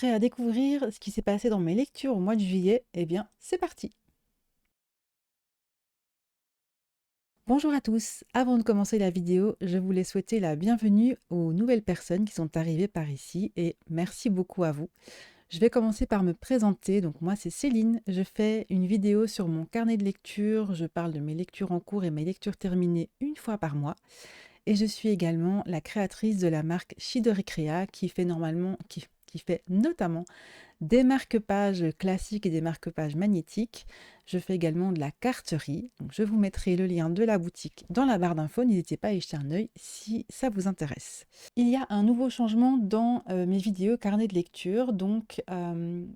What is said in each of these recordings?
Prêt à découvrir ce qui s'est passé dans mes lectures au mois de juillet? Eh bien, c'est parti! Bonjour à tous! Avant de commencer la vidéo, je voulais souhaiter la bienvenue aux nouvelles personnes qui sont arrivées par ici et merci beaucoup à vous. Je vais commencer par me présenter. Donc moi, c'est Céline. Je fais une vidéo sur mon carnet de lecture. Je parle de mes lectures en cours et mes lectures terminées une fois par mois. Et je suis également la créatrice de la marque Shidori Crea qui fait notamment des marque-pages classiques et des marque-pages magnétiques. Je fais également de la carterie. Donc je vous mettrai le lien de la boutique dans la barre d'infos. N'hésitez pas à y jeter un œil si ça vous intéresse. Il y a un nouveau changement dans mes vidéos carnet de lecture. Donc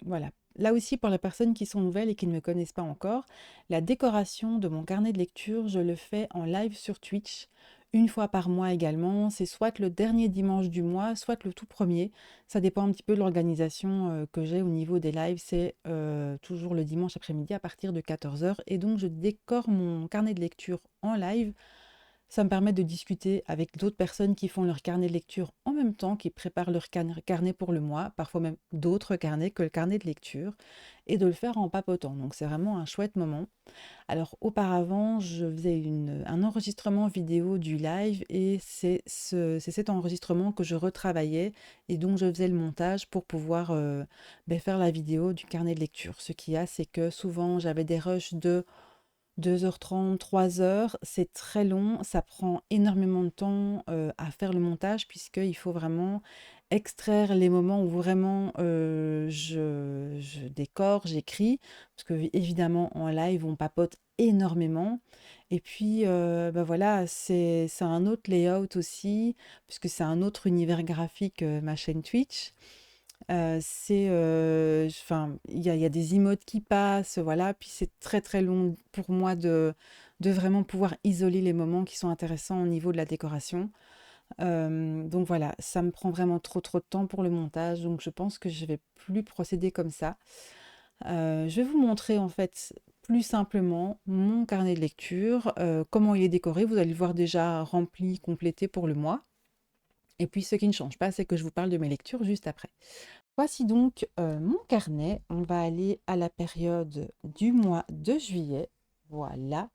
voilà. Là aussi, pour les personnes qui sont nouvelles et qui ne me connaissent pas encore, la décoration de mon carnet de lecture, je le fais en live sur Twitch. Une fois par mois également, c'est soit le dernier dimanche du mois, soit le tout premier. Ça dépend un petit peu de l'organisation que j'ai au niveau des lives. C'est toujours le dimanche après-midi à partir de 14h. Et donc, je décore mon carnet de lecture en live. Ça me permet de discuter avec d'autres personnes qui font leur carnet de lecture en même temps, qui préparent leur carnet pour le mois, parfois même d'autres carnets que le carnet de lecture, et de le faire en papotant. Donc, c'est vraiment un chouette moment. Alors auparavant, je faisais un enregistrement vidéo du live et c'est cet enregistrement que je retravaillais et donc je faisais le montage pour pouvoir faire la vidéo du carnet de lecture. Ce qu'il y a, c'est que souvent j'avais des rushs de 2h30, 3h, c'est très long, ça prend énormément de temps à faire le montage puisqu'il faut vraiment extraire les moments où vraiment je décore, j'écris, parce que évidemment en live on papote énormément. Et puis voilà, c'est un autre layout aussi, puisque c'est un autre univers graphique, ma chaîne Twitch. Enfin, il y a des emotes qui passent, voilà, puis c'est très, très long pour moi de vraiment pouvoir isoler les moments qui sont intéressants au niveau de la décoration. Donc voilà, ça me prend vraiment trop, trop de temps pour le montage, donc je pense que je vais plus procéder comme ça. Je vais vous montrer en fait plus simplement mon carnet de lecture, comment il est décoré. Vous allez le voir déjà rempli, complété pour le mois. Et puis ce qui ne change pas, c'est que je vous parle de mes lectures juste après. Voici donc mon carnet. On va aller à la période du mois de juillet. Voilà.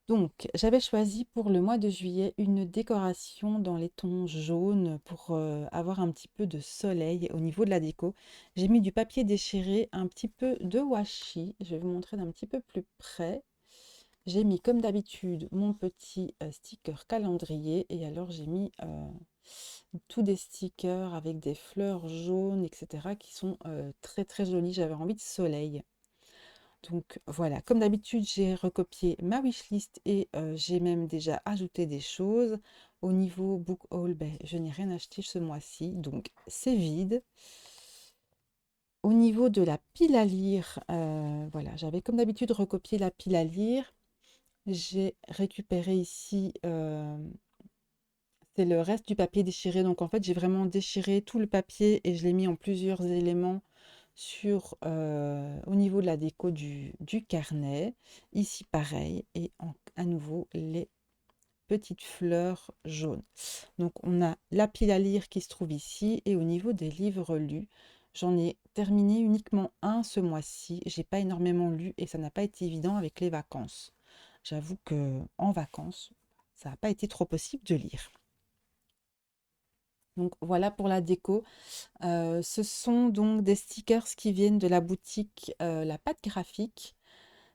Donc, j'avais choisi pour le mois de juillet une décoration dans les tons jaunes pour avoir un petit peu de soleil au niveau de la déco. J'ai mis du papier déchiré, un petit peu de washi. Je vais vous montrer d'un petit peu plus près. J'ai mis comme d'habitude mon petit sticker calendrier et alors j'ai mis tous des stickers avec des fleurs jaunes, etc. qui sont très très jolis. J'avais envie de soleil. Donc voilà, comme d'habitude, j'ai recopié ma wishlist et j'ai même déjà ajouté des choses. Au niveau book haul, je n'ai rien acheté ce mois-ci, donc c'est vide. Au niveau de la pile à lire, voilà, j'avais comme d'habitude recopié la pile à lire. J'ai récupéré ici, c'est le reste du papier déchiré. Donc en fait, j'ai vraiment déchiré tout le papier et je l'ai mis en plusieurs éléments au niveau de la déco du carnet. Ici, pareil. Et à nouveau, les petites fleurs jaunes. Donc on a la pile à lire qui se trouve ici. Et au niveau des livres lus, j'en ai terminé uniquement un ce mois-ci. J'ai pas énormément lu et ça n'a pas été évident avec les vacances. J'avoue que en vacances, ça n'a pas été trop possible de lire. Donc voilà pour la déco. Ce sont donc des stickers qui viennent de la boutique La Patte Graphique.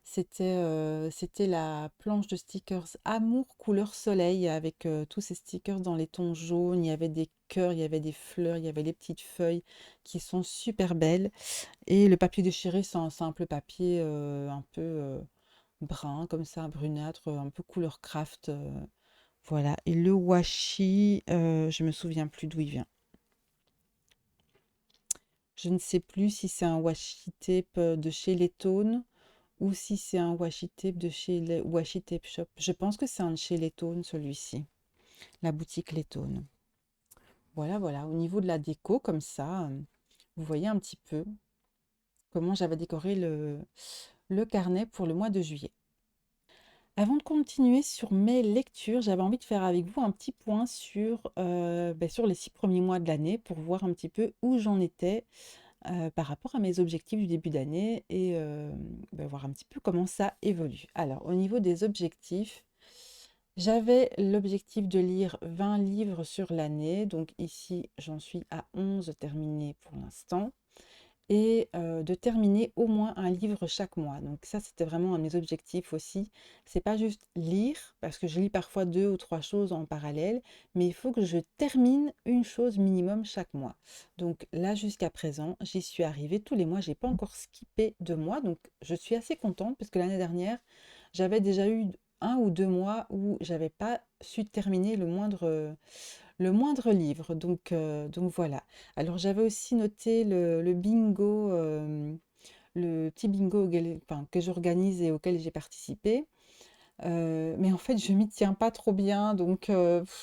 C'était la planche de stickers Amour couleur soleil avec tous ces stickers dans les tons jaunes. Il y avait des cœurs, il y avait des fleurs, il y avait les petites feuilles qui sont super belles. Et le papier déchiré, c'est un simple papier un peu brun, comme ça, brunâtre, un peu couleur craft. Voilà. Et le washi, je me souviens plus d'où il vient. Je ne sais plus si c'est un washi tape de chez Letone ou si c'est un washi tape de chez Washi Tape Shop. Je pense que c'est un de chez Letone, celui-ci, la boutique Letone. Voilà, voilà. Au niveau de la déco, comme ça, vous voyez un petit peu comment j'avais décoré le carnet pour le mois de juillet. Avant de continuer sur mes lectures, j'avais envie de faire avec vous un petit point sur les 6 premiers mois de l'année pour voir un petit peu où j'en étais par rapport à mes objectifs du début d'année et voir un petit peu comment ça évolue. Alors, au niveau des objectifs, j'avais l'objectif de lire 20 livres sur l'année, donc ici j'en suis à 11 terminés pour l'instant et de terminer au moins un livre chaque mois. Donc ça, c'était vraiment un de mes objectifs aussi. C'est pas juste lire, parce que je lis parfois 2 ou 3 choses en parallèle, mais il faut que je termine une chose minimum chaque mois. Donc là, jusqu'à présent, j'y suis arrivée tous les mois. J'ai pas encore skippé de mois, donc je suis assez contente parce que l'année dernière, j'avais déjà eu 1 ou 2 mois où j'avais pas su terminer le moindre livre, donc voilà. Alors j'avais aussi noté le bingo, le petit bingo enfin, que j'organise et auquel j'ai participé. Mais en fait, je m'y tiens pas trop bien, donc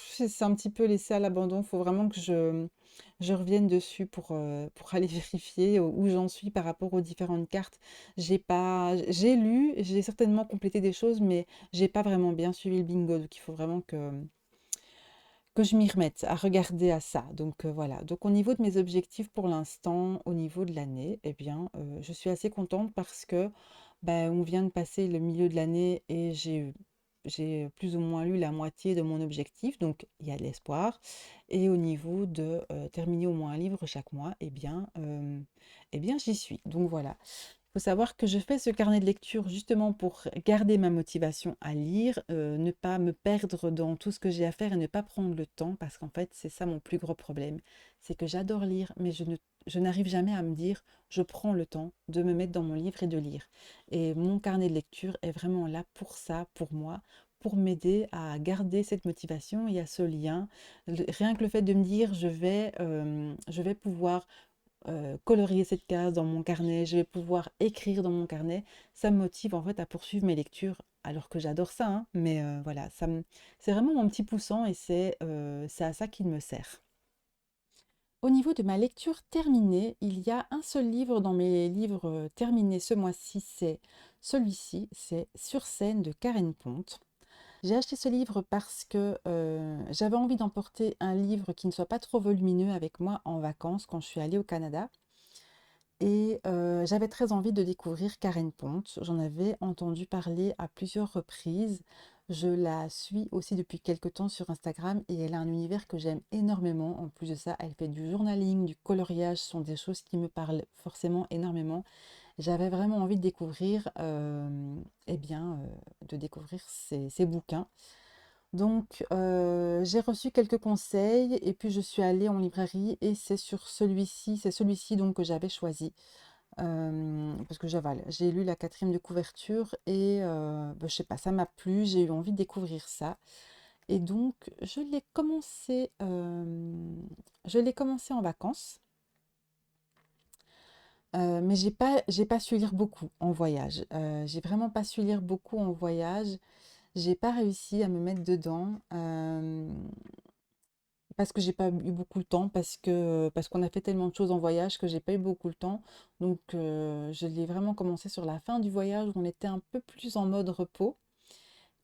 c'est un petit peu laissé à l'abandon. Il faut vraiment que je revienne dessus pour aller vérifier où j'en suis par rapport aux différentes cartes. J'ai lu, j'ai certainement complété des choses, mais j'ai pas vraiment bien suivi le bingo, donc il faut vraiment que je m'y remette à regarder à ça. Donc voilà. Donc au niveau de mes objectifs pour l'instant, au niveau de l'année, eh bien, je suis assez contente parce que on vient de passer le milieu de l'année et j'ai plus ou moins lu la moitié de mon objectif, donc il y a de l'espoir. Et au niveau de terminer au moins un livre chaque mois, eh bien j'y suis. Donc voilà. Il faut savoir que je fais ce carnet de lecture justement pour garder ma motivation à lire, ne pas me perdre dans tout ce que j'ai à faire et ne pas prendre le temps, parce qu'en fait, c'est ça mon plus gros problème. C'est que j'adore lire, mais je n'arrive jamais à me dire, je prends le temps de me mettre dans mon livre et de lire. Et mon carnet de lecture est vraiment là pour ça, pour moi, pour m'aider à garder cette motivation et à ce lien. Rien que le fait de me dire, je vais pouvoir colorier cette case dans mon carnet, je vais pouvoir écrire dans mon carnet. Ça me motive en fait à poursuivre mes lectures, alors que j'adore ça, hein, mais voilà, c'est vraiment mon petit poussant et c'est à ça qu'il me sert. Au niveau de ma lecture terminée, il y a un seul livre dans mes livres terminés ce mois-ci, c'est celui-ci, c'est Sur scène de Karen Ponte. J'ai acheté ce livre parce que j'avais envie d'emporter un livre qui ne soit pas trop volumineux avec moi en vacances quand je suis allée au Canada. Et j'avais très envie de découvrir Karen Ponte. J'en avais entendu parler à plusieurs reprises. Je la suis aussi depuis quelque temps sur Instagram et elle a un univers que j'aime énormément. En plus de ça, elle fait du journaling, du coloriage, ce sont des choses qui me parlent forcément énormément. J'avais vraiment envie de découvrir, de découvrir ces bouquins. Donc, j'ai reçu quelques conseils et puis je suis allée en librairie et c'est celui-ci donc que j'avais choisi. Parce que j'ai lu la quatrième de couverture et je sais pas, ça m'a plu, j'ai eu envie de découvrir ça. Et donc, je l'ai commencé en vacances, mais j'ai pas su lire beaucoup en voyage. J'ai vraiment pas su lire beaucoup en voyage. J'ai pas réussi à me mettre dedans. Parce que j'ai pas eu beaucoup le temps, parce qu'on a fait tellement de choses en voyage que j'ai pas eu beaucoup le temps. Donc je l'ai vraiment commencé sur la fin du voyage où on était un peu plus en mode repos.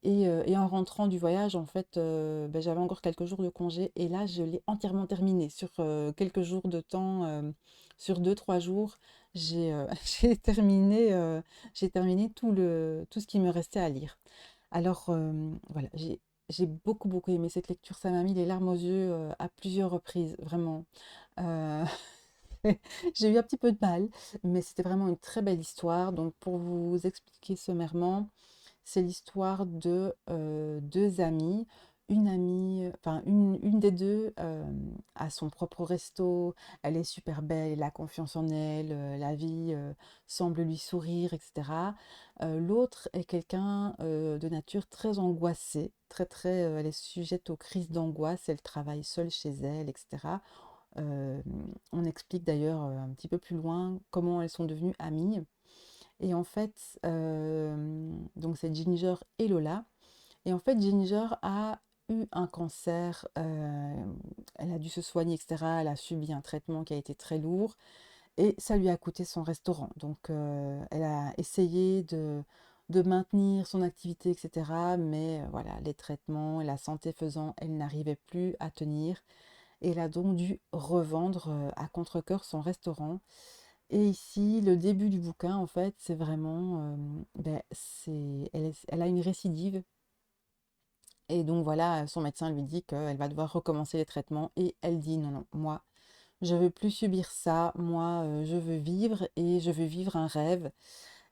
Et en rentrant du voyage, en fait, j'avais encore quelques jours de congé. Et là, je l'ai entièrement terminé. Sur quelques jours de temps, sur 2, 3 jours, j'ai terminé tout ce qui me restait à lire. Alors voilà, j'ai beaucoup beaucoup aimé cette lecture, ça m'a mis les larmes aux yeux à plusieurs reprises, vraiment. Euh, j'ai eu un petit peu de mal, mais c'était vraiment une très belle histoire. Donc pour vous expliquer sommairement, c'est l'histoire de deux amies. Une amie, enfin une des deux a son propre resto, elle est super belle, elle a confiance en elle, la vie semble lui sourire, etc. L'autre est quelqu'un de nature très angoissée, très très, elle est sujette aux crises d'angoisse, elle travaille seule chez elle, etc. Euh, on explique d'ailleurs un petit peu plus loin comment elles sont devenues amies. Et en fait, donc c'est Ginger et Lola. Et en fait, Ginger a eu un cancer, elle a dû se soigner, etc. Elle a subi un traitement qui a été très lourd et ça lui a coûté son restaurant. Donc, elle a essayé de maintenir son activité, etc. Mais voilà, les traitements et la santé faisant, elle n'arrivait plus à tenir. Et elle a donc dû revendre à contre-cœur son restaurant. Et ici, le début du bouquin, en fait, c'est vraiment, elle a une récidive. Et donc voilà, son médecin lui dit qu'elle va devoir recommencer les traitements. Et elle dit, non, non, moi, je veux plus subir ça. Moi, je veux vivre et je veux vivre un rêve.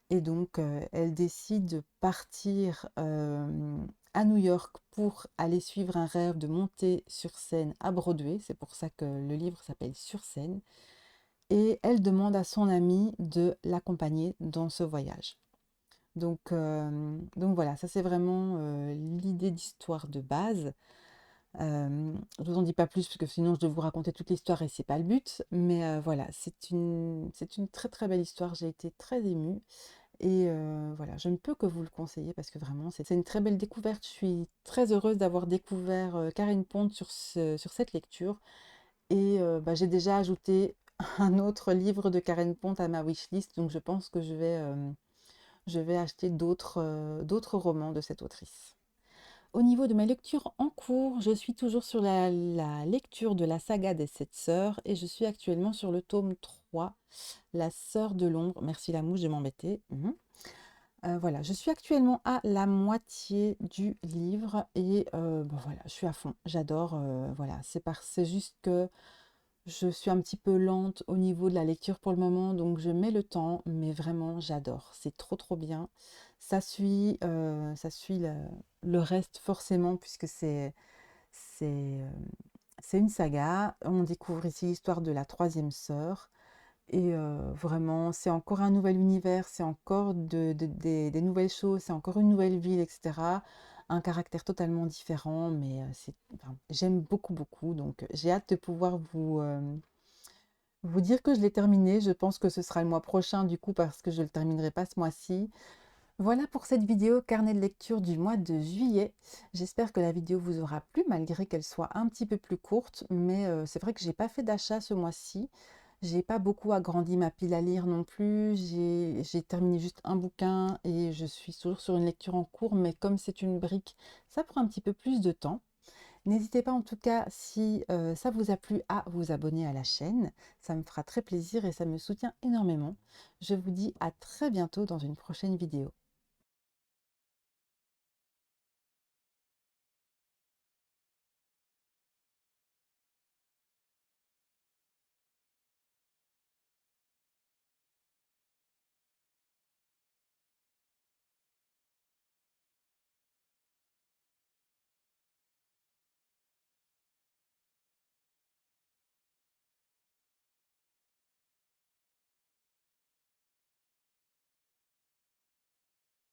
Et donc, elle décide de partir à New York pour aller suivre un rêve de monter sur scène à Broadway. C'est pour ça que le livre s'appelle Sur scène. Et elle demande à son amie de l'accompagner dans ce voyage. Donc voilà, ça c'est vraiment l'idée d'histoire de base. Je vous en dis pas plus parce que sinon je dois vous raconter toute l'histoire et c'est pas le but. Mais voilà, c'est une très très belle histoire. J'ai été très émue. Et voilà, je ne peux que vous le conseiller parce que vraiment, c'est une très belle découverte. Je suis très heureuse d'avoir découvert Karine Ponte sur cette lecture. Et j'ai déjà ajouté un autre livre de Karen Ponte à ma wishlist, donc je pense que je vais acheter d'autres romans de cette autrice. Au niveau de ma lecture en cours, je suis toujours sur la lecture de la saga des Sept Sœurs et je suis actuellement sur le tome 3, La Sœur de l'ombre. Merci la mouche de m'embêter. Voilà, je suis actuellement à la moitié du livre et voilà, je suis à fond. J'adore. Voilà, c'est juste que je suis un petit peu lente au niveau de la lecture pour le moment, donc je mets le temps, mais vraiment j'adore. C'est trop trop bien. Ça suit le reste forcément puisque c'est, euh, c'est une saga. On découvre ici l'histoire de la troisième sœur. Et vraiment, c'est encore un nouvel univers, c'est encore des nouvelles choses, c'est encore une nouvelle ville, etc. Un caractère totalement différent, mais enfin, j'aime beaucoup, beaucoup. Donc, j'ai hâte de pouvoir vous dire que je l'ai terminé. Je pense que ce sera le mois prochain, du coup, parce que je ne le terminerai pas ce mois-ci. Voilà pour cette vidéo carnet de lecture du mois de juillet. J'espère que la vidéo vous aura plu, malgré qu'elle soit un petit peu plus courte. Mais c'est vrai que j'ai pas fait d'achat ce mois-ci. J'ai pas beaucoup agrandi ma pile à lire non plus. J'ai terminé juste un bouquin et je suis toujours sur une lecture en cours, mais comme c'est une brique, ça prend un petit peu plus de temps. N'hésitez pas en tout cas, si ça vous a plu, à vous abonner à la chaîne. Ça me fera très plaisir et ça me soutient énormément. Je vous dis à très bientôt dans une prochaine vidéo.